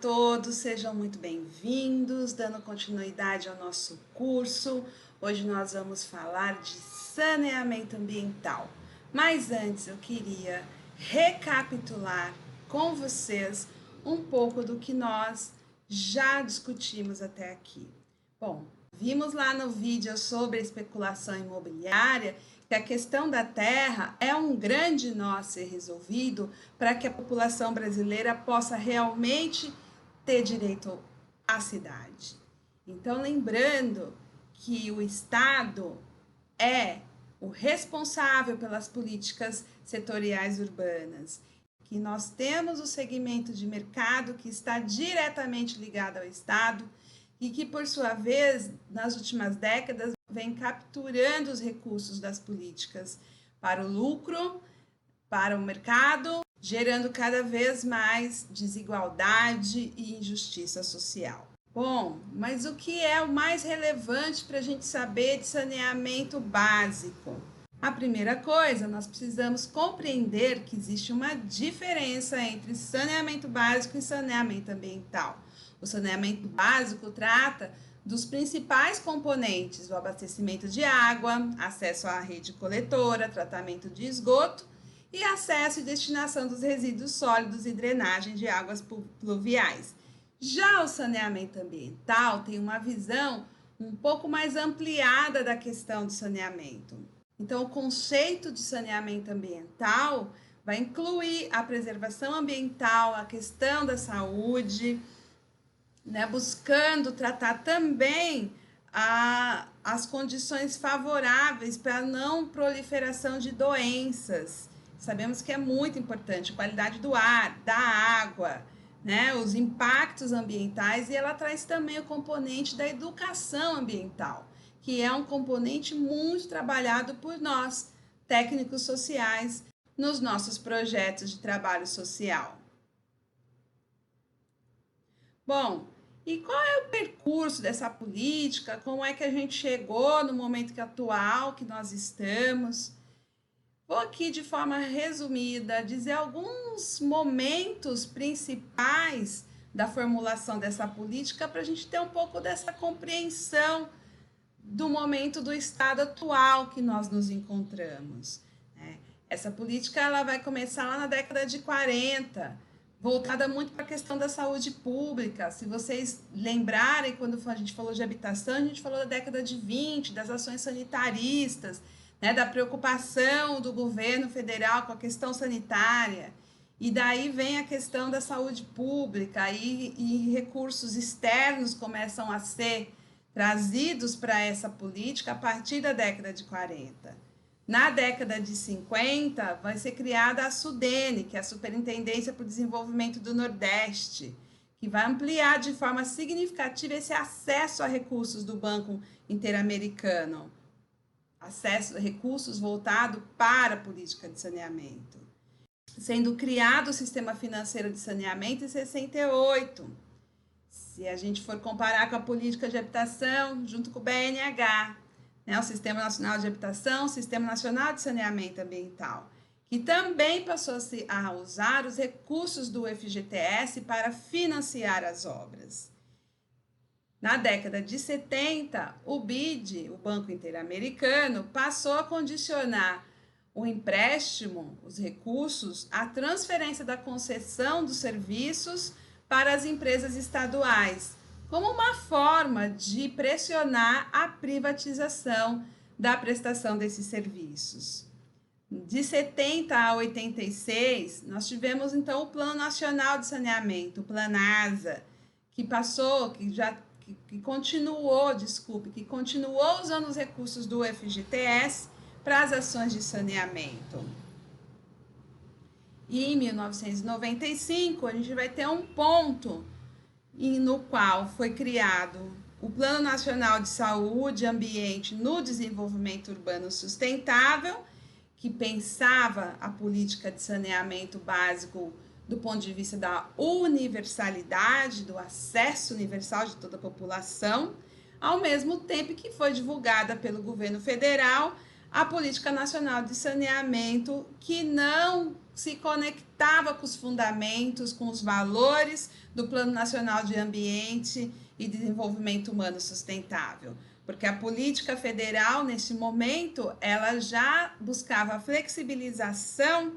todos, sejam muito bem-vindos, dando continuidade ao nosso curso. Hoje nós vamos falar de saneamento ambiental. Mas antes eu queria recapitular com vocês um pouco do que nós já discutimos até aqui. Bom, vimos lá no vídeo sobre a especulação imobiliária que a questão da terra é um grande nó a ser resolvido para que a população brasileira possa realmente ter direito à cidade. Então, lembrando que o Estado é o responsável pelas políticas setoriais urbanas, que nós temos o segmento de mercado que está diretamente ligado ao Estado e que, por sua vez, nas últimas décadas, vem capturando os recursos das políticas para o lucro, para o mercado, gerando cada vez mais desigualdade e injustiça social. Bom, mas o que é o mais relevante para a gente saber de saneamento básico? A primeira coisa, nós precisamos compreender que existe uma diferença entre saneamento básico e saneamento ambiental. O saneamento básico trata dos principais componentes, o abastecimento de água, acesso à rede coletora, tratamento de esgoto e acesso e destinação dos resíduos sólidos e drenagem de águas pluviais. Já o saneamento ambiental tem uma visão um pouco mais ampliada da questão do saneamento. Então, o conceito de saneamento ambiental vai incluir a preservação ambiental, a questão da saúde, buscando tratar também as condições favoráveis para a não proliferação de doenças. Sabemos que é muito importante a qualidade do ar, da água, os impactos ambientais, e ela traz também o componente da educação ambiental, que é um componente muito trabalhado por nós, técnicos sociais, nos nossos projetos de trabalho social. Bom, e qual é o percurso dessa política? Como é que a gente chegou no momento atual que nós estamos? Vou aqui, de forma resumida, dizer alguns momentos principais da formulação dessa política para a gente ter um pouco dessa compreensão do momento do estado atual que nós nos encontramos. Essa política ela vai começar lá na década de 40, voltada muito para a questão da saúde pública. Se vocês lembrarem, quando a gente falou de habitação, a gente falou da década de 20, das ações sanitaristas, da preocupação do governo federal com a questão sanitária. E daí vem a questão da saúde pública e recursos externos começam a ser trazidos para essa política a partir da década de 40. Na década de 50, vai ser criada a SUDENE, que é a Superintendência para o Desenvolvimento do Nordeste, que vai ampliar de forma significativa esse acesso a recursos do Banco Interamericano, acesso a recursos voltados para a política de saneamento. Sendo criado o Sistema Financeiro de Saneamento em 68, se a gente for comparar com a política de habitação, junto com o BNH, o Sistema Nacional de Habitação, o Sistema Nacional de Saneamento Ambiental, que também passou a usar os recursos do FGTS para financiar as obras. Na década de 70, o BID, o Banco Interamericano, passou a condicionar o empréstimo, os recursos, à transferência da concessão dos serviços para as empresas estaduais, como uma forma de pressionar a privatização da prestação desses serviços. De 70 a 86, nós tivemos então o Plano Nacional de Saneamento, o PLANASA, que continuou usando os recursos do FGTS para as ações de saneamento. E em 1995, a gente vai ter um ponto no qual foi criado o Plano Nacional de Saúde e Ambiente no Desenvolvimento Urbano Sustentável, que pensava a política de saneamento básico do ponto de vista da universalidade, do acesso universal de toda a população, ao mesmo tempo que foi divulgada pelo governo federal a Política Nacional de Saneamento, que não se conectava com os fundamentos, com os valores do Plano Nacional de Ambiente e Desenvolvimento Humano Sustentável. Porque a política federal, nesse momento, ela já buscava a flexibilização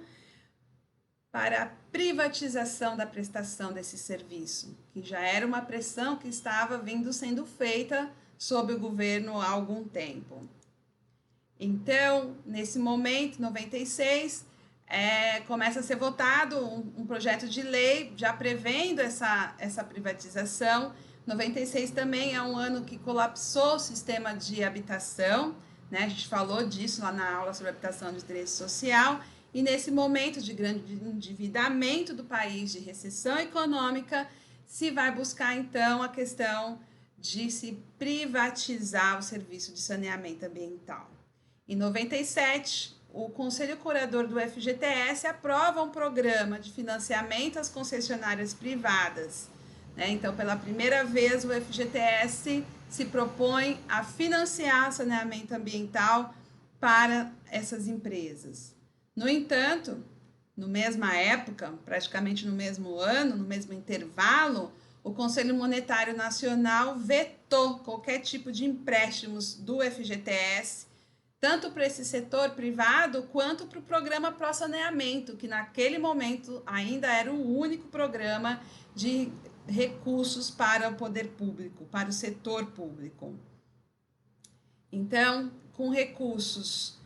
para a privatização da prestação desse serviço, que já era uma pressão que estava sendo feita sob o governo há algum tempo. Então, nesse momento, 96, começa a ser votado um projeto de lei já prevendo essa privatização. 96 também é um ano que colapsou o sistema de habitação, né? A gente falou disso lá na aula sobre habitação de interesse social, e nesse momento de grande endividamento do país, de recessão econômica, se vai buscar, então, a questão de se privatizar o serviço de saneamento ambiental. Em 97, o Conselho Curador do FGTS aprova um programa de financiamento às concessionárias privadas, né? Então, pela primeira vez, o FGTS se propõe a financiar saneamento ambiental para essas empresas. No entanto, na mesma época, praticamente no mesmo ano, no mesmo intervalo, o Conselho Monetário Nacional vetou qualquer tipo de empréstimos do FGTS, tanto para esse setor privado quanto para o programa Pró-Saneamento, que naquele momento ainda era o único programa de recursos para o poder público, para o setor público. Então, com recursos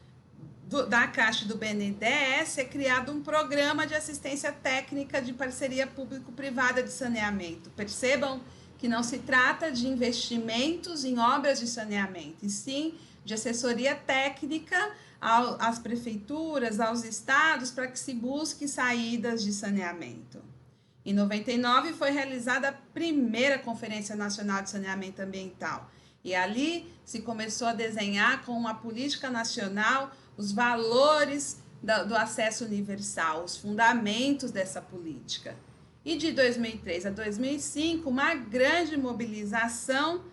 da Caixa e do BNDES, é criado um programa de assistência técnica de parceria público-privada de saneamento. Percebam que não se trata de investimentos em obras de saneamento, e sim de assessoria técnica às prefeituras, aos estados, para que se busque saídas de saneamento. Em 99 foi realizada a primeira Conferência Nacional de Saneamento Ambiental, e ali se começou a desenhar com uma política nacional os valores do acesso universal, os fundamentos dessa política. E de 2003 a 2005, uma grande mobilização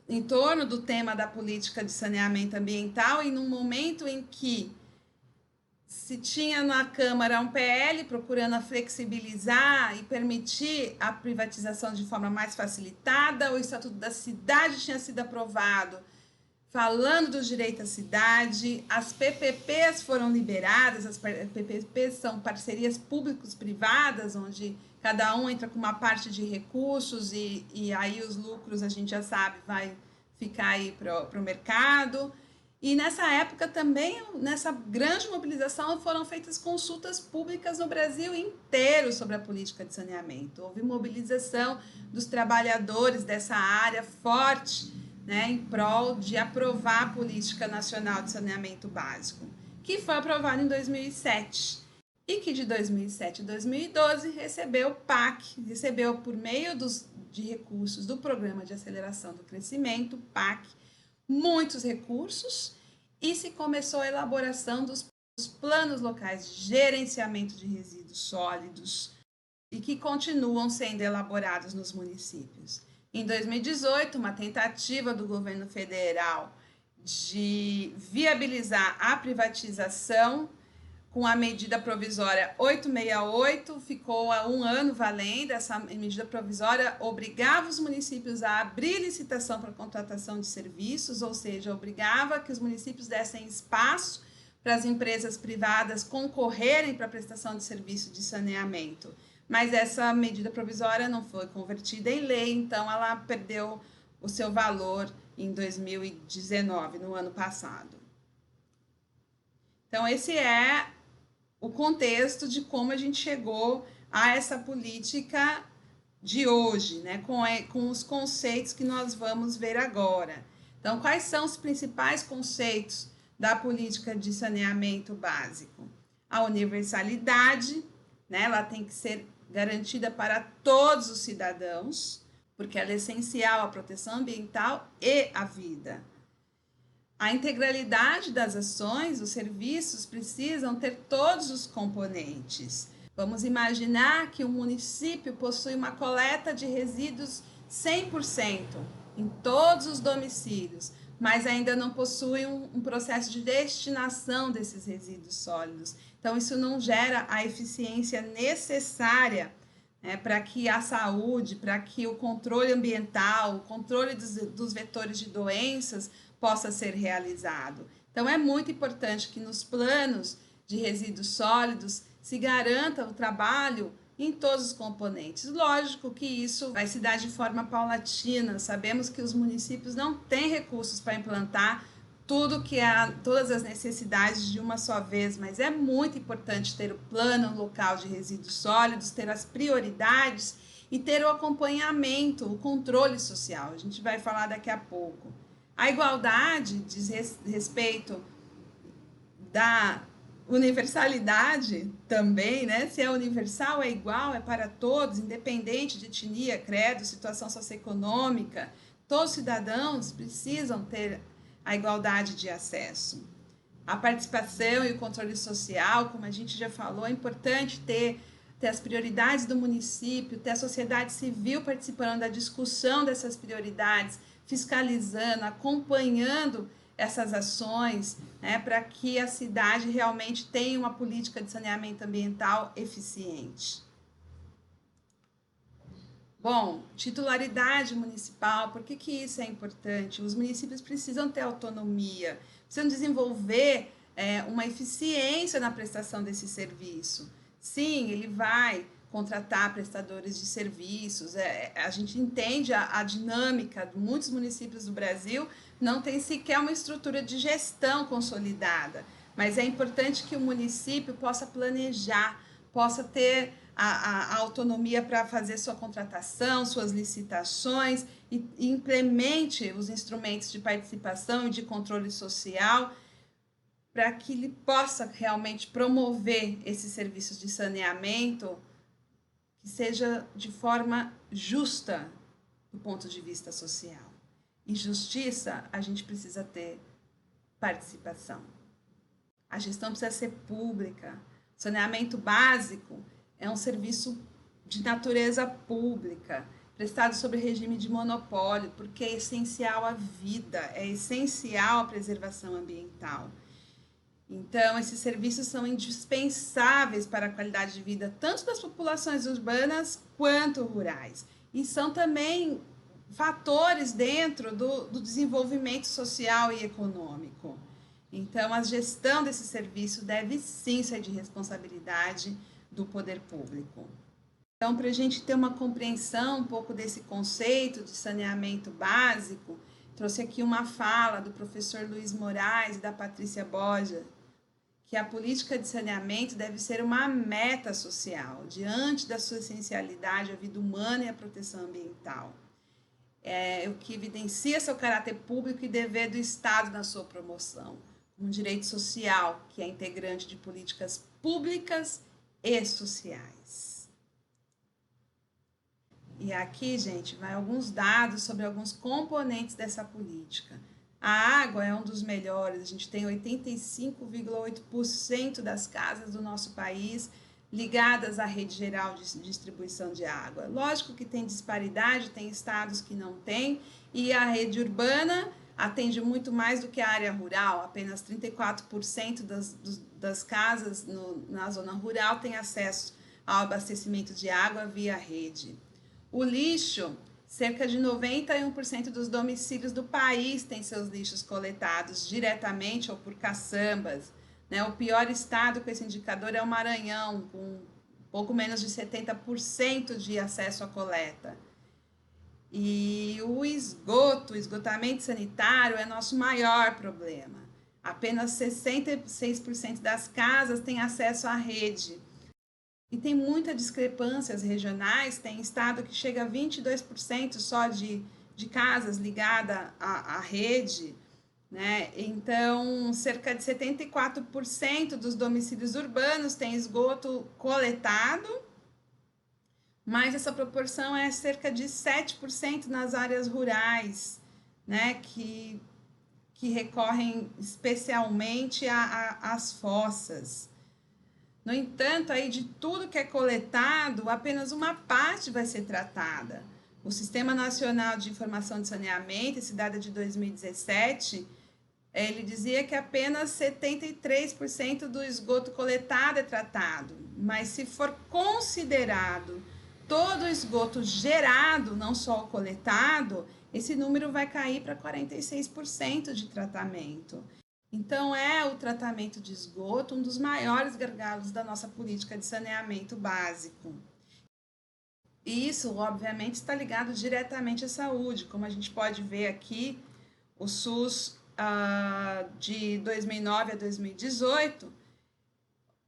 em torno do tema da política de saneamento ambiental, e num momento em que se tinha na Câmara um PL procurando flexibilizar e permitir a privatização de forma mais facilitada, o Estatuto da Cidade tinha sido aprovado, falando do direito à cidade, as PPPs foram liberadas. As PPPs são parcerias públicos-privadas, onde cada um entra com uma parte de recursos e aí os lucros, a gente já sabe, vai ficar aí para o mercado. E nessa época também, nessa grande mobilização, foram feitas consultas públicas no Brasil inteiro sobre a política de saneamento. Houve mobilização dos trabalhadores dessa área forte, né, em prol de aprovar a Política Nacional de Saneamento Básico, que foi aprovada em 2007, e que de 2007 a 2012 recebeu PAC, recebeu por meio de recursos do Programa de Aceleração do Crescimento, PAC, muitos recursos, e se começou a elaboração dos planos locais de gerenciamento de resíduos sólidos, e que continuam sendo elaborados nos municípios. Em 2018, uma tentativa do governo federal de viabilizar a privatização com a medida provisória 868, ficou há um ano valendo. Essa medida provisória obrigava os municípios a abrir licitação para contratação de serviços, ou seja, obrigava que os municípios dessem espaço para as empresas privadas concorrerem para a prestação de serviço de saneamento. Mas essa medida provisória não foi convertida em lei, então ela perdeu o seu valor em 2019, no ano passado. Então, esse é o contexto de como a gente chegou a essa política de hoje, né? Com os conceitos que nós vamos ver agora. Então, quais são os principais conceitos da política de saneamento básico? A universalidade, né? Ela tem que ser garantida para todos os cidadãos, porque ela é essencial à proteção ambiental e à vida. A integralidade das ações, os serviços precisam ter todos os componentes. Vamos imaginar que um município possui uma coleta de resíduos 100% em todos os domicílios, mas ainda não possui um processo de destinação desses resíduos sólidos. Então, isso não gera a eficiência necessária, né, para que a saúde, para que o controle ambiental, o controle dos vetores de doenças possa ser realizado. Então, é muito importante que nos planos de resíduos sólidos se garanta o trabalho em todos os componentes. Lógico que isso vai se dar de forma paulatina. Sabemos que os municípios não têm recursos para implantar todas as necessidades de uma só vez, mas é muito importante ter o plano local de resíduos sólidos, ter as prioridades e ter o acompanhamento, o controle social. A gente vai falar daqui a pouco. A igualdade diz respeito da universalidade também, né? Se é universal, é igual, é para todos, independente de etnia, credo, situação socioeconômica. Todos os cidadãos precisam ter a igualdade de acesso. A participação e o controle social, como a gente já falou, é importante ter as prioridades do município, ter a sociedade civil participando da discussão dessas prioridades, fiscalizando, acompanhando essas ações, né, para que a cidade realmente tenha uma política de saneamento ambiental eficiente. Bom, titularidade municipal, por que isso é importante? Os municípios precisam ter autonomia, precisam desenvolver uma eficiência na prestação desse serviço. Sim, ele vai contratar prestadores de serviços, a gente entende a dinâmica de muitos municípios do Brasil, não tem sequer uma estrutura de gestão consolidada, mas é importante que o município possa planejar, possa ter a autonomia para fazer sua contratação, suas licitações e implemente os instrumentos de participação e de controle social para que ele possa realmente promover esses serviços de saneamento que seja de forma justa do ponto de vista social. E justiça, a gente precisa ter participação. A gestão precisa ser pública. Saneamento básico é um serviço de natureza pública, prestado sob regime de monopólio, porque é essencial à vida, é essencial à preservação ambiental. Então, esses serviços são indispensáveis para a qualidade de vida, tanto das populações urbanas quanto rurais. E são também fatores dentro do desenvolvimento social e econômico. Então, a gestão desse serviço deve sim ser de responsabilidade do poder público. Então, para a gente ter uma compreensão um pouco desse conceito de saneamento básico, trouxe aqui uma fala do professor Luiz Moraes e da Patrícia Borja, que a política de saneamento deve ser uma meta social, diante da sua essencialidade, a vida humana e a proteção ambiental. É o que evidencia seu caráter público e dever do Estado na sua promoção, um direito social que é integrante de políticas públicas e sociais. E aqui, gente, vai alguns dados sobre alguns componentes dessa política. A água é um dos melhores, a gente tem 85,8% das casas do nosso país ligadas à rede geral de distribuição de água. Lógico que tem disparidade, tem estados que não têm, e a rede urbana atende muito mais do que a área rural, apenas 34% das casas na zona rural têm acesso ao abastecimento de água via rede. O lixo, cerca de 91% dos domicílios do país têm seus lixos coletados diretamente ou por caçambas. Né? O pior estado com esse indicador é o Maranhão, com pouco menos de 70% de acesso à coleta. E o esgotamento sanitário é nosso maior problema. Apenas 66% das casas têm acesso à rede. E tem muitas discrepâncias regionais, tem estado que chega a 22% só de casas ligadas à rede, né? Então, cerca de 74% dos domicílios urbanos têm esgoto coletado, mas essa proporção é cerca de 7% nas áreas rurais, né? Que recorrem especialmente às fossas. No entanto, aí de tudo que é coletado, apenas uma parte vai ser tratada. O Sistema Nacional de Informação de Saneamento, esse dado é de 2017, ele dizia que apenas 73% do esgoto coletado é tratado, mas se for considerado todo o esgoto gerado, não só o coletado, esse número vai cair para 46% de tratamento. Então, o tratamento de esgoto um dos maiores gargalos da nossa política de saneamento básico. E isso, obviamente, está ligado diretamente à saúde. Como a gente pode ver aqui, o SUS de 2009 a 2018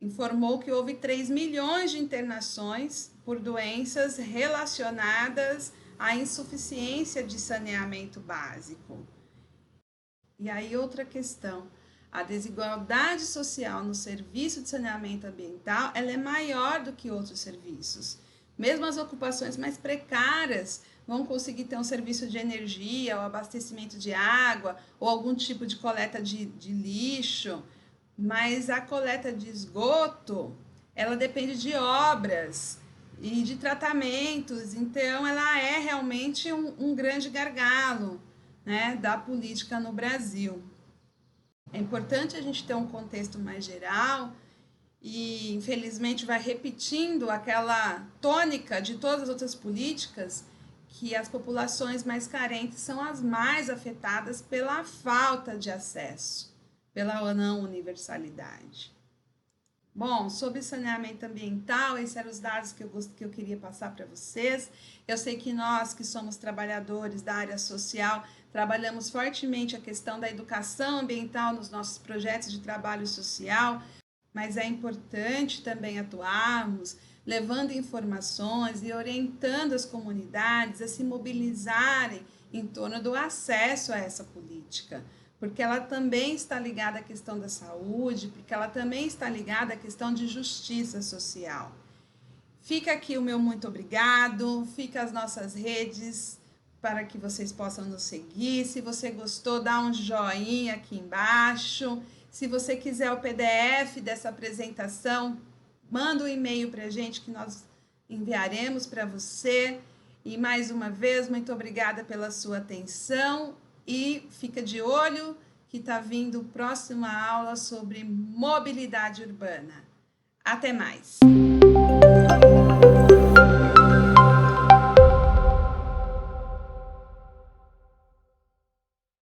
informou que houve 3 milhões de internações por doenças relacionadas à insuficiência de saneamento básico. E aí outra questão, a desigualdade social no serviço de saneamento ambiental, ela é maior do que outros serviços. Mesmo as ocupações mais precárias vão conseguir ter um serviço de energia, ou abastecimento de água, ou algum tipo de coleta de lixo, mas a coleta de esgoto, ela depende de obras e de tratamentos, então ela é realmente um grande gargalo, né, da política no Brasil. É importante a gente ter um contexto mais geral e, infelizmente, vai repetindo aquela tônica de todas as outras políticas, que as populações mais carentes são as mais afetadas pela falta de acesso, pela não universalidade. Bom, sobre saneamento ambiental, esses eram os dados que eu queria passar para vocês. Eu sei que nós, que somos trabalhadores da área social, trabalhamos fortemente a questão da educação ambiental nos nossos projetos de trabalho social, mas é importante também atuarmos levando informações e orientando as comunidades a se mobilizarem em torno do acesso a essa política, porque ela também está ligada à questão da saúde, porque ela também está ligada à questão de justiça social. Fica aqui o meu muito obrigado, fica as nossas redes para que vocês possam nos seguir. Se você gostou, dá um joinha aqui embaixo. Se você quiser o PDF dessa apresentação, manda um e-mail para a gente que nós enviaremos para você. E mais uma vez, muito obrigada pela sua atenção e fica de olho que está vindo próxima aula sobre mobilidade urbana. Até mais!